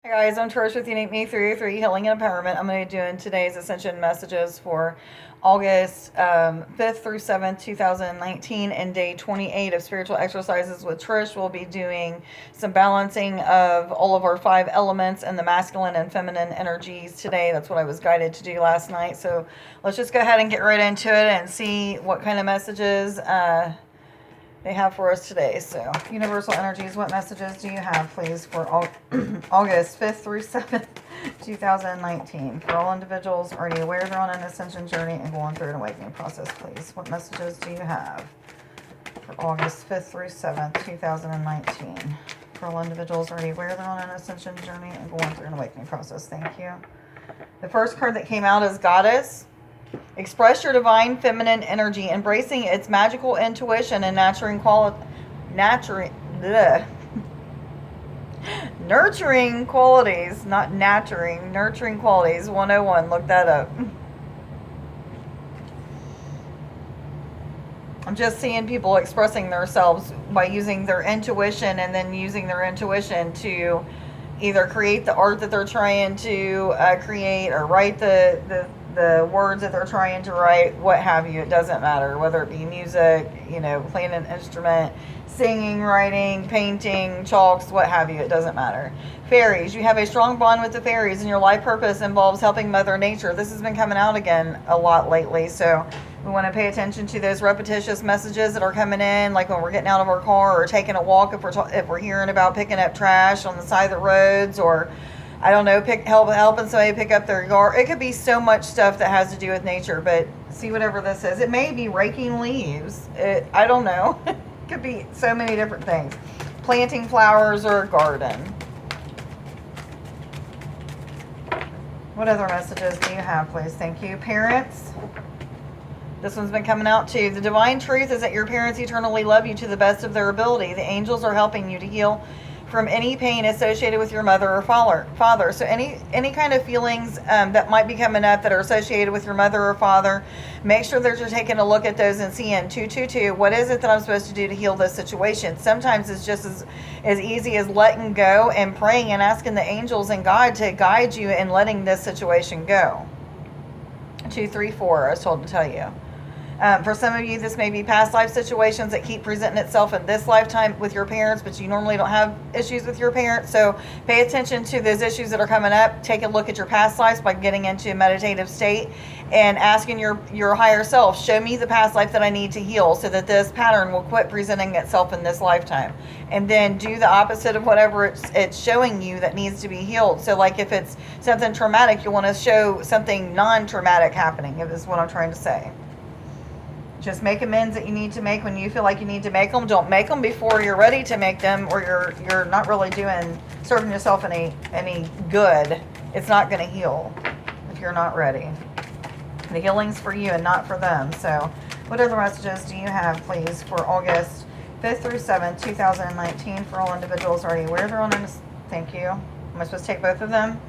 Hi guys, I'm Trish with Unique Me 303 Healing and Empowerment. I'm going to be doing today's Ascension messages for August 5th through 7th, 2019, and day 28 of Spiritual Exercises with Trish. We'll be doing some balancing of all of our 5 elements and the masculine and feminine energies today. That's what I was guided to do last night. So let's just go ahead and get right into it and see what kind of messages they have for us today. So, universal energies, what messages do you have, please, for August 5th through 7th, 2019? For all individuals already aware they're on an ascension journey and going through an awakening process, please. What messages do you have for August 5th through 7th, 2019? For all individuals already aware they're on an ascension journey and going through an awakening process, thank you. The first card that came out is Goddess. Express your divine feminine energy, embracing its magical intuition and nurturing qualities, 101. Look that up. I'm just seeing people expressing themselves by using their intuition and then using their intuition to either create the art that they're trying to create or write the words that they're trying to write, what have you. It doesn't matter whether it be music, playing an instrument, singing, writing, painting, chalks, what have you. It doesn't matter. Fairies, you have a strong bond with the fairies, and your life purpose involves helping Mother Nature. This has been coming out again a lot lately, so we want to pay attention to those repetitious messages that are coming in, like when we're getting out of our car or taking a walk, if we're hearing about picking up trash on the side of the roads, or I don't know, helping somebody pick up their yard. It could be so much stuff that has to do with nature, but see, whatever this is. It may be raking leaves. I don't know. It could be so many different things. Planting flowers or a garden. What other messages do you have, please? Thank you. Parents. This one's been coming out too. The divine truth is that your parents eternally love you to the best of their ability. The angels are helping you to heal from any pain associated with your mother or father. So any kind of feelings that might be coming up that are associated with your mother or father, make sure that you're taking a look at those and seeing 222, what is it that I'm supposed to do to heal this situation? Sometimes it's just as easy as letting go and praying and asking the angels and God to guide you in letting this situation go. 234, I was told to tell you. For some of you, this may be past life situations that keep presenting itself in this lifetime with your parents, but you normally don't have issues with your parents. So pay attention to those issues that are coming up. Take a look at your past lives by getting into a meditative state and asking your higher self, show me the past life that I need to heal so that this pattern will quit presenting itself in this lifetime. And then do the opposite of whatever it's showing you that needs to be healed. So like if it's something traumatic, you want to show something non-traumatic happening, is what I'm trying to say. Just make amends that you need to make when you feel like you need to make them. Don't make them before you're ready to make them, or you're not really serving yourself any good. It's not going to heal if you're not ready. The healing's for you and not for them. So what other messages do you have, please, for August 5th through 7th, 2019, for all individuals already aware they're on this? Thank you. Am I supposed to take both of them?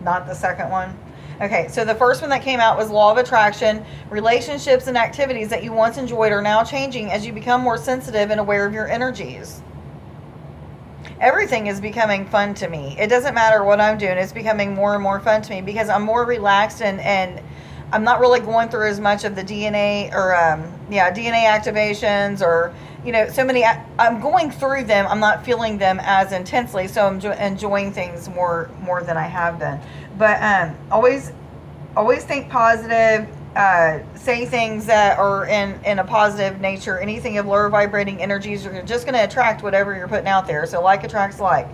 Not the second one? Okay, so the first one that came out was Law of Attraction. Relationships and activities that you once enjoyed are now changing as you become more sensitive and aware of your energies. Everything is becoming fun to me. It doesn't matter what I'm doing. It's becoming more and more fun to me because I'm more relaxed and I'm not really going through as much of the DNA or DNA activations or so many. I'm going through them. I'm not feeling them as intensely, so I'm enjoying things more than I have been. But always think positive. Say things that are in a positive nature. Anything of lower vibrating energies, you're just going to attract whatever you're putting out there. So like attracts like.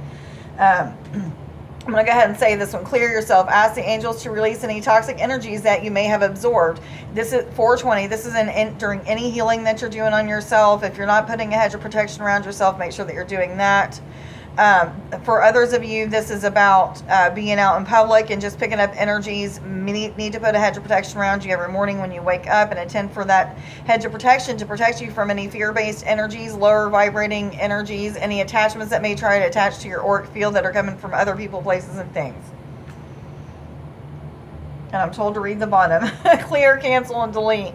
I'm going to go ahead and say this one. Clear yourself. Ask the angels to release any toxic energies that you may have absorbed. This is 420. This is during any healing that you're doing on yourself. If you're not putting a hedge of protection around yourself, make sure that you're doing that. For others of you, this is about being out in public and just picking up energies. Need to put a hedge of protection around you every morning when you wake up and intend for that hedge of protection to protect you from any fear-based energies, lower vibrating energies, any attachments that may try to attach to your auric field that are coming from other people, places, and things. And I'm told to read the bottom. Clear, cancel, and delete.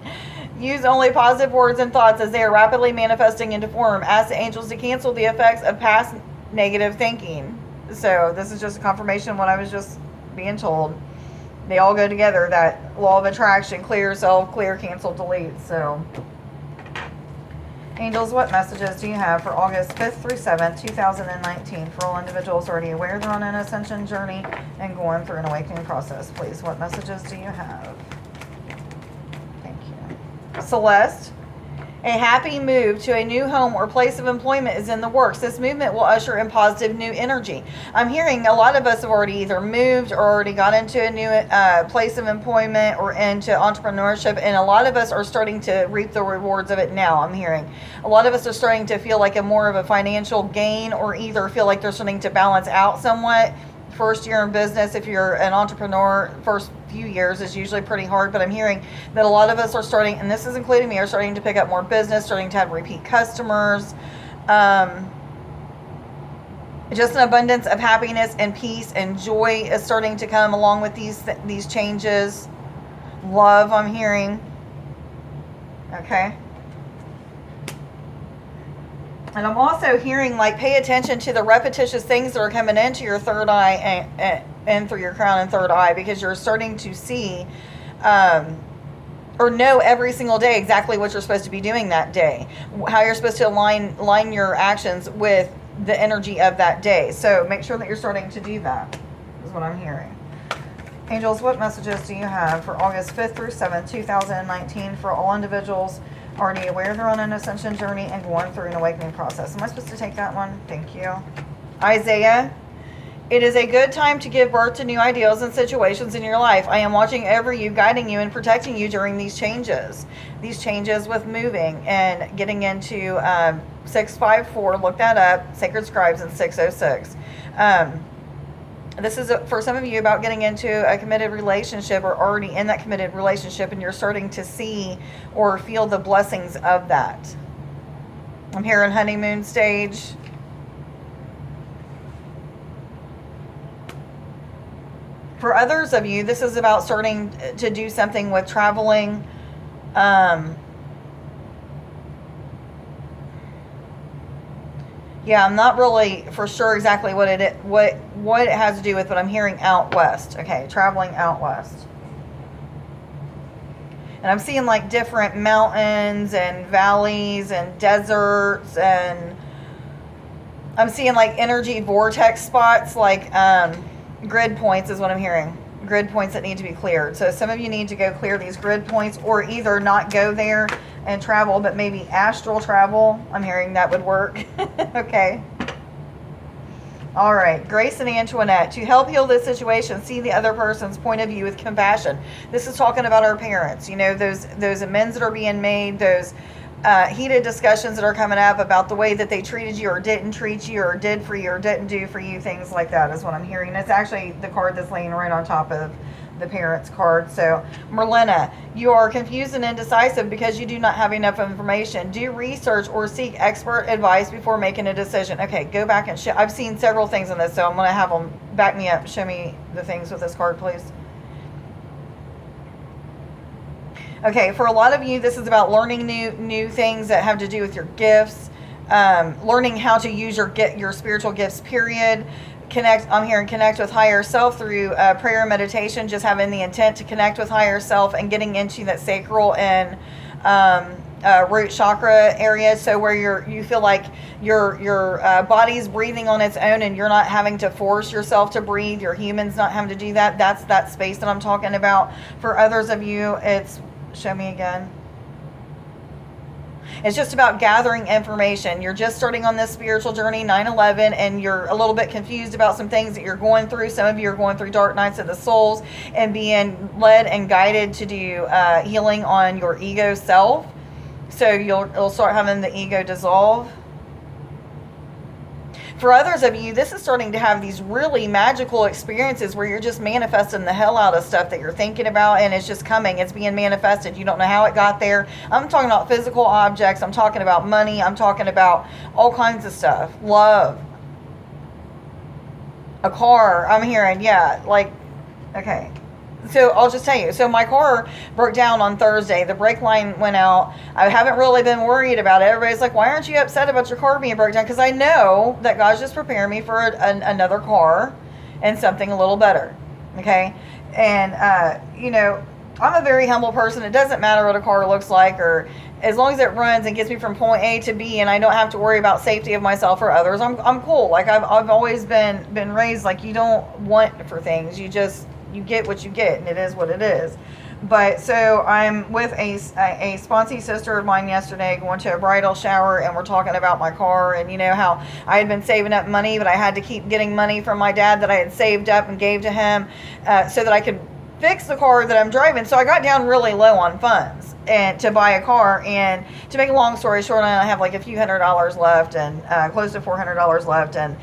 Use only positive words and thoughts as they are rapidly manifesting into form. Ask the angels to cancel the effects of past negative thinking. So this is just a confirmation of what I was just being told. They all go together. That law of attraction, clear yourself, clear, cancel, delete. So angels, what messages do you have for August 5th through 7th, 2019 for all individuals already aware they're on an ascension journey and going through an awakening process? Please, what messages do you have? Thank you. Celeste, a happy move to a new home or place of employment is in the works. This movement will usher in positive new energy. I'm hearing a lot of us have already either moved or already got into a new place of employment or into entrepreneurship, and a lot of us are starting to reap the rewards of it now. I'm hearing a lot of us are starting to feel like a more of a financial gain, or either feel like they're starting to balance out somewhat. First year in business, if you're an entrepreneur, first few years is usually pretty hard, but I'm hearing that a lot of us are starting, and this is including me, are starting to pick up more business, starting to have repeat customers. Just an abundance of happiness and peace and joy is starting to come along with these changes. Love, I'm hearing. Okay. And I'm also hearing, like, pay attention to the repetitious things that are coming into your third eye and through your crown and third eye, because you're starting to see or know every single day exactly what you're supposed to be doing that day, how you're supposed to align your actions with the energy of that day. So make sure that you're starting to do that, is what I'm hearing. Angels, what messages do you have for August 5th through 7th, 2019 for all individuals already aware they're on an ascension journey and going through an awakening process? Am I supposed to take that one? Thank you. Isaiah, it is a good time to give birth to new ideals and situations in your life. I am watching over you, guiding you, and protecting you during these changes. These changes with moving and getting into 654, look that up, Sacred Scribes, and 606. This is, for some of you, about getting into a committed relationship or already in that committed relationship, and you're starting to see or feel the blessings of that. I'm hearing honeymoon stage. For others of you, this is about starting to do something with traveling. Yeah, I'm not really for sure exactly what it has to do with, but I'm hearing out west. Okay, traveling out west. And I'm seeing like different mountains and valleys and deserts, and I'm seeing like energy vortex spots, like grid points is what I'm hearing. Grid points that need to be cleared. So some of you need to go clear these grid points, or either not go there and travel, but maybe astral travel. I'm hearing that would work. Okay. All right. Grace and Antoinette, to help heal this situation, see the other person's point of view with compassion. This is talking about our parents. You know, those amends that are being made, those heated discussions that are coming up about the way that they treated you or didn't treat you or did for you or didn't do for you, things like that is what I'm hearing. It's actually the card that's laying right on top of the parents card. So Merlina, you are confused and indecisive because you do not have enough information. Do research or seek expert advice before making a decision. Okay, go back and I've seen several things on this, so I'm going to have them back me up. Show me the things with this card, please. Okay, for a lot of you, this is about learning new things that have to do with your gifts, learning how to use your spiritual gifts, period. I'm hearing connect with higher self through prayer and meditation, just having the intent to connect with higher self and getting into that sacral and root chakra area, so where you feel like your body's breathing on its own and you're not having to force yourself to breathe. Your human's not having to do that. That's that space that I'm talking about. For others of you, it's, show me again. It's just about gathering information. You're just starting on this spiritual journey, 9/11, and you're a little bit confused about some things that you're going through. Some of you are going through dark nights of the souls and being led and guided to do healing on your ego self. So you'll start having the ego dissolve. For others of you, this is starting to have these really magical experiences where you're just manifesting the hell out of stuff that you're thinking about, and it's just coming. It's being manifested. You don't know how it got there. I'm talking about physical objects. I'm talking about money. I'm talking about all kinds of stuff. Love. A car. I'm hearing, yeah, like, okay. So I'll just tell you. So my car broke down on Thursday. The brake line went out. I haven't really been worried about it. Everybody's like, why aren't you upset about your car being broke down? Because I know that God's just preparing me for another car and something a little better. Okay? And, I'm a very humble person. It doesn't matter what a car looks like, or as long as it runs and gets me from point A to B and I don't have to worry about safety of myself or others, I'm cool. Like I've always been raised like you don't want for things. You get what you get, and it is what it is. But so I'm with a sponsee sister of mine yesterday, going to a bridal shower, and we're talking about my car, and how I had been saving up money, but I had to keep getting money from my dad that I had saved up and gave to him so that I could fix the car that I'm driving. So I got down really low on funds and to buy a car. And to make a long story short, I have like a few $100s left, and close to $400 left, and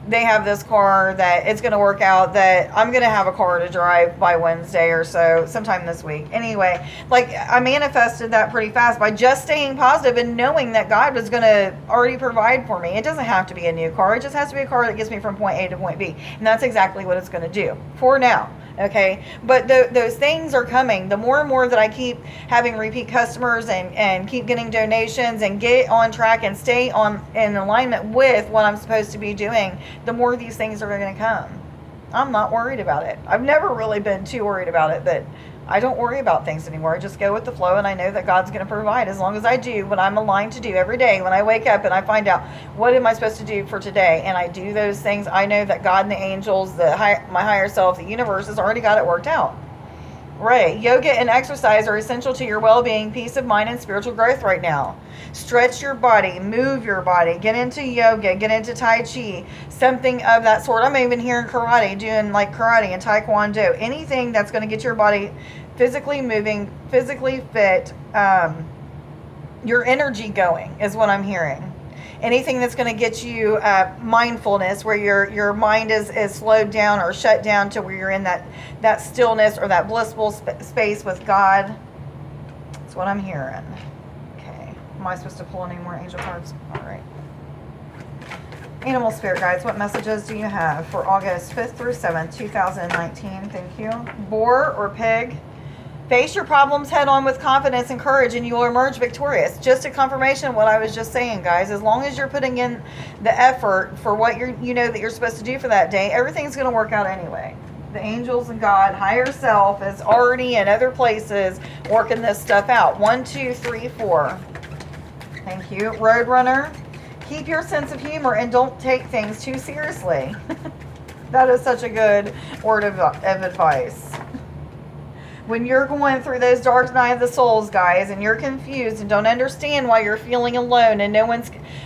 they have this car that it's going to work out that I'm going to have a car to drive by Wednesday or so, sometime this week. Anyway, like I manifested that pretty fast by just staying positive and knowing that God was going to already provide for me. It doesn't have to be a new car. It just has to be a car that gets me from point A to point B. And that's exactly what it's going to do for now. Okay, but those things are coming. The more and more that I keep having repeat customers and keep getting donations and get on track and stay in alignment with what I'm supposed to be doing, the more these things are going to come. I'm not worried about it. I've never really been too worried about it, but I don't worry about things anymore. I just go with the flow, and I know that God's going to provide as long as I do what I'm aligned to do every day. When I wake up and I find out what am I supposed to do for today, and I do those things, I know that God and the angels, my higher self, the universe has already got it worked out. Right. Yoga and exercise are essential to your well-being, peace of mind, and spiritual growth right now. Stretch your body, move your body, get into yoga, get into Tai Chi, something of that sort. I'm even here in karate, doing like karate and taekwondo, anything that's going to get your body physically moving, physically fit, your energy going is what I'm hearing. Anything that's going to get you mindfulness, where your mind is slowed down or shut down to where you're in that stillness or that blissful space with God. That's what I'm hearing. Okay. Am I supposed to pull any more angel cards? All right. Animal spirit guides, what messages do you have for August 5th through 7th, 2019? Thank you. Boar or pig? Face your problems head on with confidence and courage, and you will emerge victorious. Just a confirmation of what I was just saying, guys. As long as you're putting in the effort for what you know that you're supposed to do for that day, everything's going to work out anyway. The angels and God, higher self, is already in other places working this stuff out. 1, 2, 3, 4. Thank you. Roadrunner, keep your sense of humor and don't take things too seriously. That is such a good word of advice. When you're going through those dark night of the souls, guys, and you're confused and don't understand why you're feeling alone and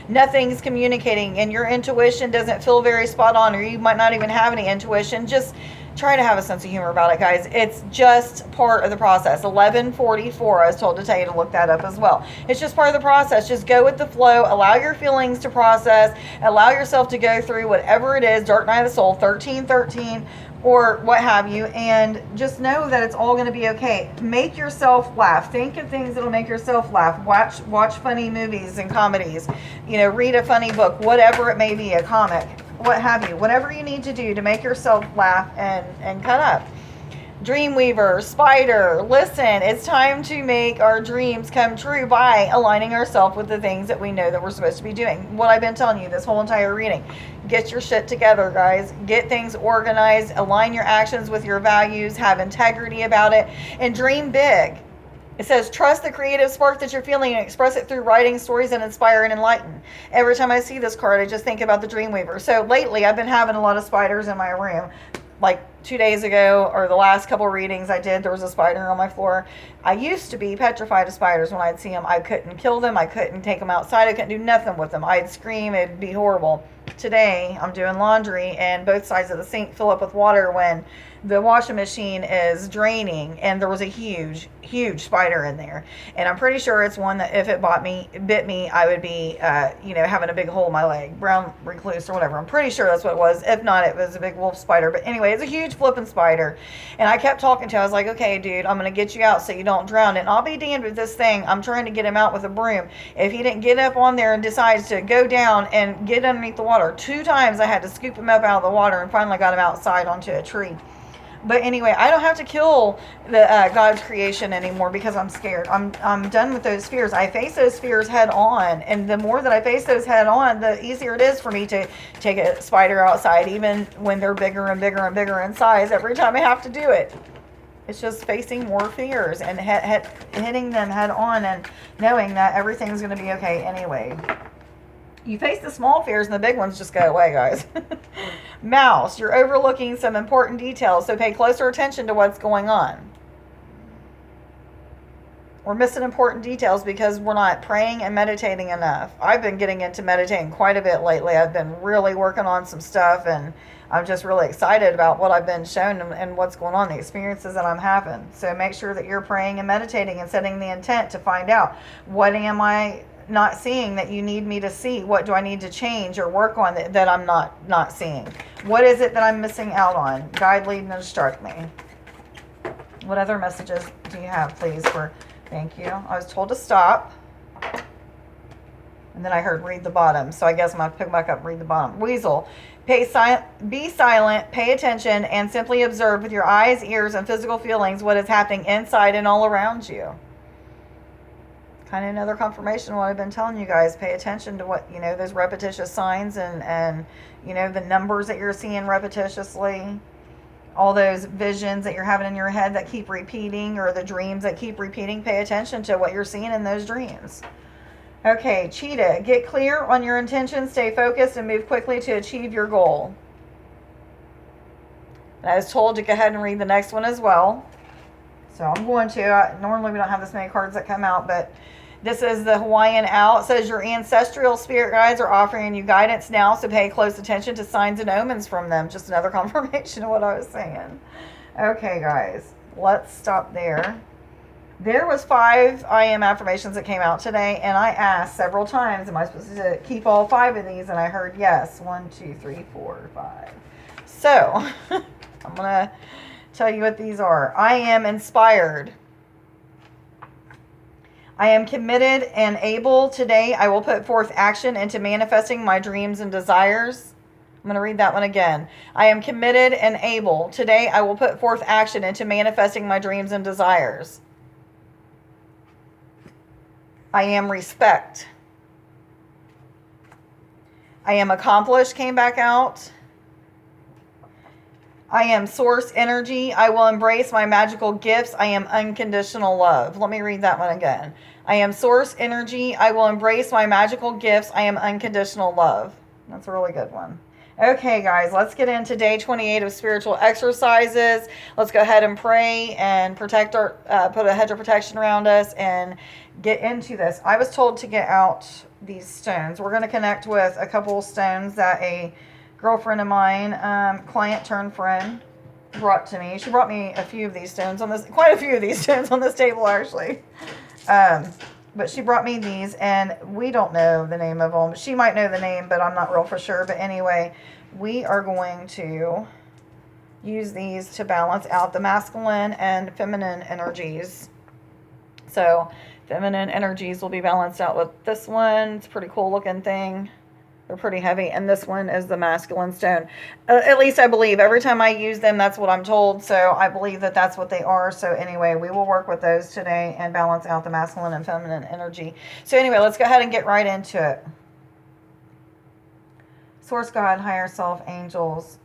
nothing's communicating, and your intuition doesn't feel very spot on, or you might not even have any intuition, just try to have a sense of humor about it, guys. It's just part of the process. 1144, I was told to tell you to look that up as well. It's just part of the process. Just go with the flow. Allow your feelings to process. Allow yourself to go through whatever it is, dark night of the soul, 1313, or what have you, and just know that it's all going to be okay. Make yourself laugh. Think of things that'll make yourself laugh. Watch funny movies and comedies. Read a funny book, whatever it may be, a comic, what have you. Whatever you need to do to make yourself laugh and cut up. Dreamweaver, spider, listen, it's time to make our dreams come true by aligning ourselves with the things that we know that we're supposed to be doing. What I've been telling you this whole entire reading. Get your shit together, guys. Get things organized. Align your actions with your values. Have integrity about it. And dream big. It says, trust the creative spark that you're feeling and express it through writing stories that inspire and enlighten. Every time I see this card, I just think about the Dreamweaver. So lately, I've been having a lot of spiders in my room. Like 2 days ago, or the last couple readings I did, there was a spider on my floor. I used to be petrified of spiders. When I'd see them, I couldn't kill them. I couldn't take them outside. I couldn't do nothing with them. I'd scream. It'd be horrible. Today, I'm doing laundry, and both sides of the sink fill up with water when the washing machine is draining, and there was a huge spider in there. And I'm pretty sure it's one that if it bit me, I would be, having a big hole in my leg, brown recluse or whatever. I'm pretty sure that's what it was. If not, it was a big wolf spider. But anyway, it's a huge flipping spider. And I kept talking to him. I was like, okay, dude, I'm going to get you out so you don't drown. And I'll be damned with this thing. I'm trying to get him out with a broom. If he didn't get up on there and decides to go down and get underneath the water, 2 times I had to scoop him up out of the water and finally got him outside onto a tree. But anyway, I don't have to kill the God's creation anymore because I'm scared. I'm done with those fears. I face those fears head on, and the more that I face those head on, the easier it is for me to take a spider outside, even when they're bigger and bigger and bigger in size. Every time I have to do it, it's just facing more fears and hitting them head on, and knowing that everything's going to be okay anyway. You face the small fears and the big ones just go away, guys. Mouse, you're overlooking some important details, so pay closer attention to what's going on. We're missing important details because we're not praying and meditating enough. I've been getting into meditating quite a bit lately. I've been really working on some stuff, and I'm just really excited about what I've been shown and what's going on, the experiences that I'm having. So make sure that you're praying and meditating and setting the intent to find out, what am I not seeing that you need me to see? What do I need to change or work on that I'm not seeing? What is it that I'm missing out on? Guide, lead, and instruct me. What other messages do you have, please? Thank you. I was told to stop, and then I heard read the bottom, so I guess I'm going to pick back up and read the bottom. Weasel, be silent, pay attention, and simply observe with your eyes, ears, and physical feelings what is happening inside and all around you. Kind of another confirmation of what I've been telling you guys. Pay attention to what, those repetitious signs and the numbers that you're seeing repetitiously. All those visions that you're having in your head that keep repeating, or the dreams that keep repeating. Pay attention to what you're seeing in those dreams. Okay, Cheetah, get clear on your intentions, stay focused, and move quickly to achieve your goal. And I was told to go ahead and read the next one as well. So I'm going to. Normally we don't have this many cards that come out, but this is the Hawaiian Owl. It says your ancestral spirit guides are offering you guidance now, so pay close attention to signs and omens from them. Just another confirmation of what I was saying. Okay, guys, let's stop there. There was 5 I am affirmations that came out today, and I asked several times, am I supposed to keep all 5 of these? And I heard yes. 1, 2, 3, 4, 5. So I'm going to tell you what these are. I am inspired. I am committed and able. Today, I will put forth action into manifesting my dreams and desires. I'm going to read that one again. I am committed and able. Today, I will put forth action into manifesting my dreams and desires. I am respect. I am accomplished, came back out. I am source energy. I will embrace my magical gifts. I am unconditional love. Let me read that one again. I am source energy. I will embrace my magical gifts. I am unconditional love. That's a really good one. Okay, guys, let's get into day 28 of spiritual exercises. Let's go ahead and pray and protect our, put a hedge of protection around us and get into this. I was told to get out these stones. We're going to connect with a couple of stones that a girlfriend of mine, client turned friend, brought to me. She brought me a few of these stones on this, quite a few of these stones on this table, actually. But she brought me these, and we don't know the name of them. She might know the name, but I'm not real for sure. But anyway, we are going to use these to balance out the masculine and feminine energies. So feminine energies will be balanced out with this one. It's a pretty cool looking thing. They're pretty heavy, and this one is the masculine stone. At least I believe. Every time I use them, that's what I'm told, so I believe that that's what they are. So anyway, we will work with those today and balance out the masculine and feminine energy. So anyway, let's go ahead and get right into it. Source God, higher self, angels,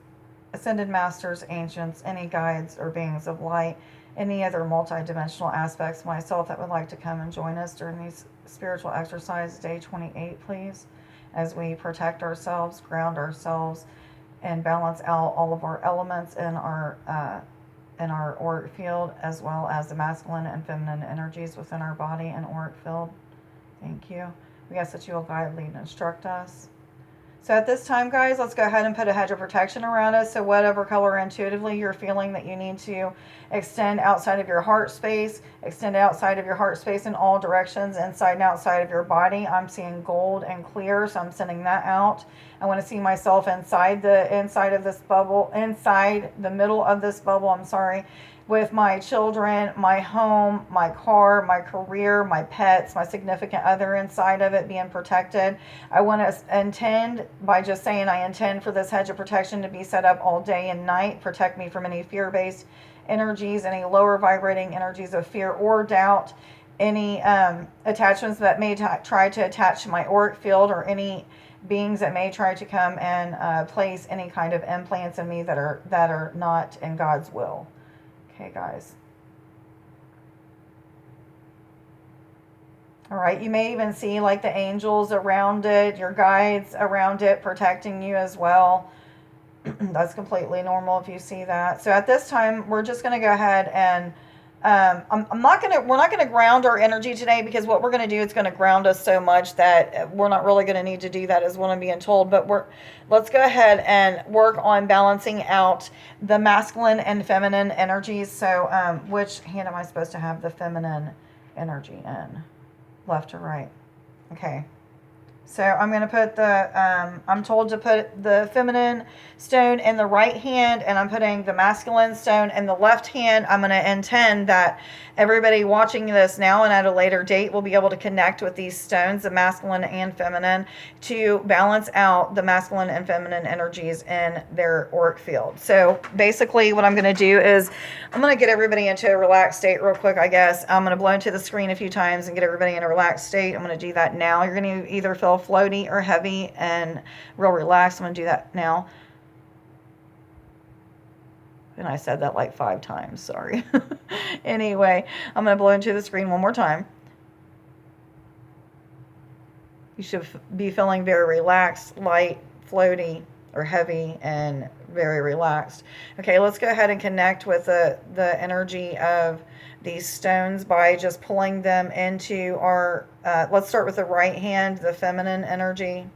ascended masters, ancients, any guides or beings of light, any other multidimensional aspects of myself that would like to come and join us during these spiritual exercises, day 28, please. As we protect ourselves, ground ourselves, and balance out all of our elements in our auric field, as well as the masculine and feminine energies within our body and auric field. Thank you. We ask that you will guide, lead, and instruct us. So at this time, guys, let's go ahead and put a hedge of protection around us. So whatever color intuitively you're feeling that you need to extend outside of your heart space, extend outside of your heart space in all directions, inside and outside of your body. I'm seeing gold and clear, so I'm sending that out. I want to see myself inside of this bubble, inside the middle of this bubble, I'm sorry, with my children, my home, my car, my career, my pets, my significant other inside of it being protected. I want to intend, by just saying I intend for this hedge of protection to be set up all day and night, protect me from any fear-based energies, any lower vibrating energies of fear or doubt, any attachments that may try to attach to my auric field, or any beings that may try to come and place any kind of implants in me that are not in God's will. Okay, guys. All right, you may even see like the angels around it, your guides around it, protecting you as well. That's completely normal if you see that. So at this time, we're just going to go ahead and we're not going to ground our energy today, because what we're going to do is going to ground us so much that we're not really going to need to do that, is what I'm being told. But let's go ahead and work on balancing out the masculine and feminine energies. So which hand am I supposed to have the feminine energy in? Left or right? Okay. So I'm going to put I'm told to put the feminine stone in the right hand, and I'm putting the masculine stone in the left hand. I'm going to intend that everybody watching this now and at a later date will be able to connect with these stones, the masculine and feminine, to balance out the masculine and feminine energies in their auric field. So basically what I'm going to do is I'm going to get everybody into a relaxed state real quick, I guess. I'm going to blow into the screen a few times and get everybody in a relaxed state. I'm going to do that now. You're going to either feel floaty or heavy and real relaxed. I'm going to do that now. And I said that like 5 times, sorry. Anyway, I'm going to blow into the screen one more time. You should be feeling very relaxed, light, floaty, or heavy, and very relaxed. Okay, let's go ahead and connect with the energy of these stones by just pulling them into our, let's start with the right hand, the feminine energy.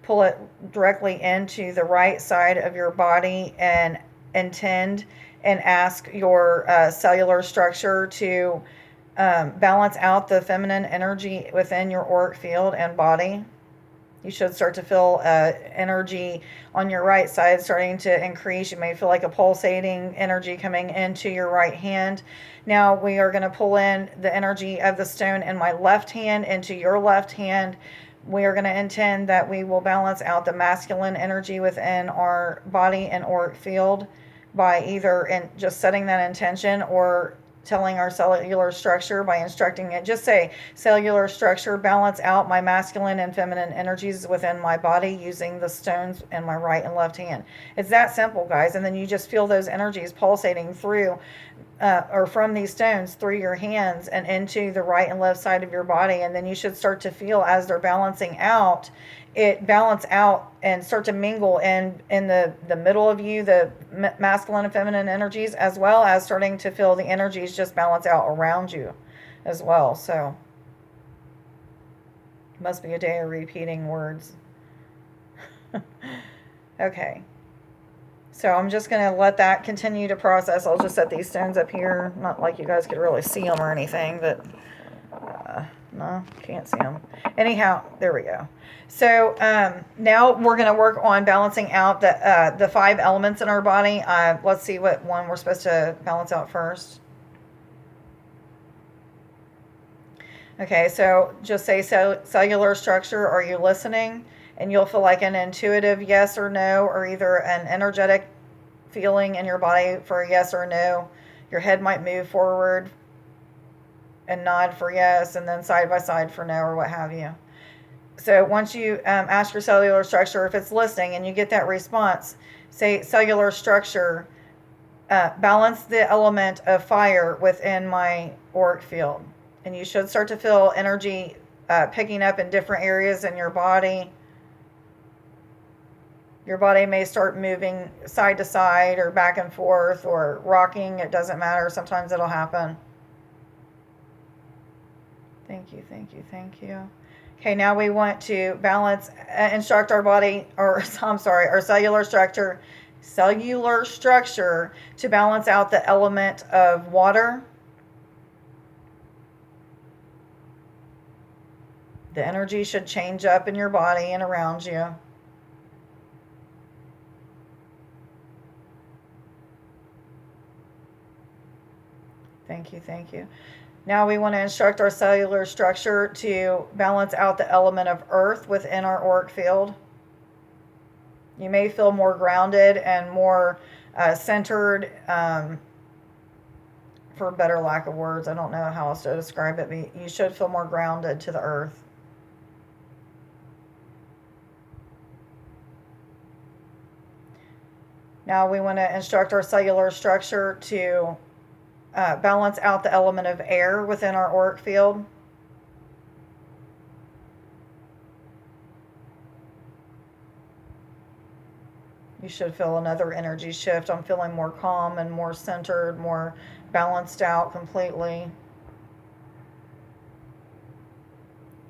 Pull it directly into the right side of your body and intend and ask your cellular structure to balance out the feminine energy within your auric field and body. You should start to feel energy on your right side starting to increase. You may feel like a pulsating energy coming into your right hand. Now we are going to pull in the energy of the stone in my left hand into your left hand. We are going to intend that we will balance out the masculine energy within our body and auric field by either just setting that intention, or telling our cellular structure by instructing it. Just say, cellular structure, balance out my masculine and feminine energies within my body using the stones in my right and left hand. It's that simple, guys. And then you just feel those energies pulsating through or from these stones through your hands and into the right and left side of your body. And then you should start to feel, as they're balancing out, it balance out and start to mingle in the middle of you, the masculine and feminine energies, as well as starting to feel the energies just balance out around you as well. So it must be a day of repeating words. Okay. So I'm just going to let that continue to process. I'll just set these stones up here. Not like you guys could really see them or anything, but no, can't see them. Anyhow, there we go. So now we're going to work on balancing out the 5 elements in our body. Let's see what one we're supposed to balance out first. Okay, so just say cellular structure. Are you listening? And you'll feel like an intuitive yes or no, or either an energetic feeling in your body for a yes or no. Your head might move forward and nod for yes, and then side by side for no, or what have you. So once you ask your cellular structure if it's listening and you get that response, say, cellular structure, balance the element of fire within my auric field. And you should start to feel energy picking up in different areas in your body. Your body may start moving side to side or back and forth or rocking. It doesn't matter. Sometimes it'll happen. Thank you, thank you, thank you. Okay, now we want to balance, instruct our body, or I'm sorry, our cellular structure to balance out the element of water. The energy should change up in your body and around you. Thank you, thank you. Now we want to instruct our cellular structure to balance out the element of earth within our auric field. You may feel more grounded and more centered, for a better lack of words. I don't know how else to describe it, but you should feel more grounded to the earth. Now we want to instruct our cellular structure to balance out the element of air within our auric field. You should feel another energy shift. I'm feeling more calm and more centered, more balanced out completely.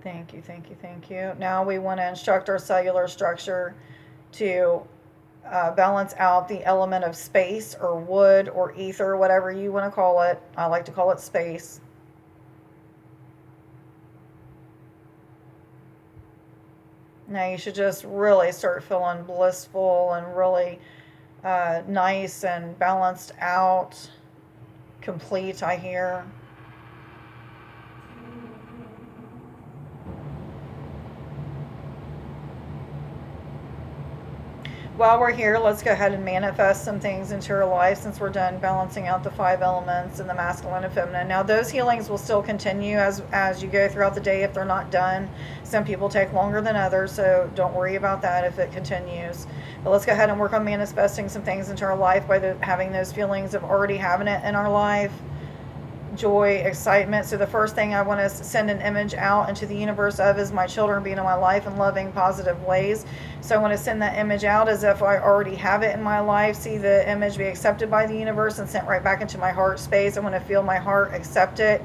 Thank you, thank you, thank you. Now we want to instruct our cellular structure to balance out the element of space or wood or ether, whatever you want to call it. I like to call it space. Now you should just really start feeling blissful and really nice and balanced out, complete, I hear. While we're here, let's go ahead and manifest some things into your life since we're done balancing out the 5 elements and the masculine and feminine. Now, those healings will still continue as you go throughout the day if they're not done. Some people take longer than others, so don't worry about that if it continues. But let's go ahead and work on manifesting some things into our life by having those feelings of already having it in our life. Joy, excitement. So the first thing I want to send an image out into the universe of is my children being in my life in loving, positive ways. So I want to send that image out as if I already have it in my life. See the image be accepted by the universe and sent right back into my heart space. I want to feel my heart accept it.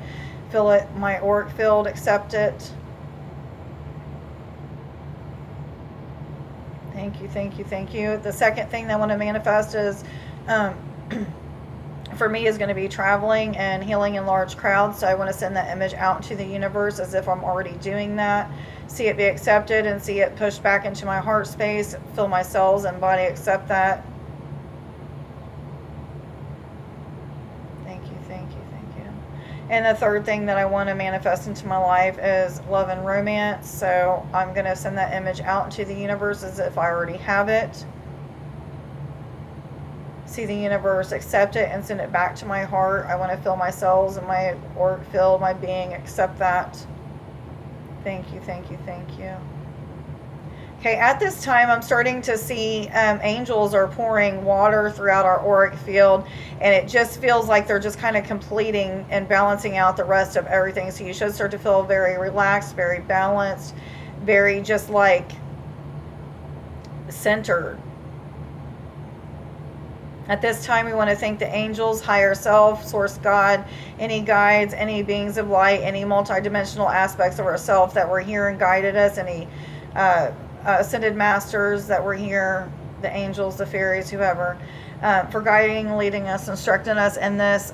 Feel it, my auric field accept it. Thank you, thank you, thank you. The second thing that I want to manifest is for me is going to be traveling and healing in large crowds. So I want to send that image out into the universe as if I'm already doing that. See it be accepted and see it pushed back into my heart space. Feel my cells and body accept that. Thank you, thank you, thank you. And the third thing that I want to manifest into my life is love and romance. So I'm going to send that image out into the universe as if I already have it. See the universe accept it and send it back to my heart. I want to feel my cells and my auric field, my being accept that. Thank you, thank you, thank you. Okay, at this time I'm starting to see angels are pouring water throughout our auric field, and it just feels like they're just kind of completing and balancing out the rest of everything. So you should start to feel very relaxed, very balanced, very just like centered. At this time, we want to thank the angels, higher self, source God, any guides, any beings of light, any multidimensional aspects of ourself that were here and guided us, any ascended masters that were here, the angels, the fairies, whoever, for guiding, leading us, instructing us in this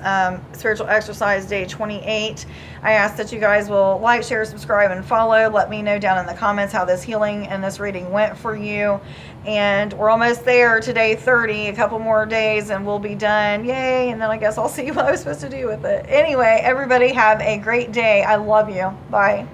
spiritual exercise day 28. I ask that you guys will like, share, subscribe, and follow. Let me know down in the comments how this healing and this reading went for you. And we're almost there to day 30, a couple more days, and we'll be done. Yay! And then I guess I'll see what I was supposed to do with it. Anyway, everybody have a great day. I love you. Bye.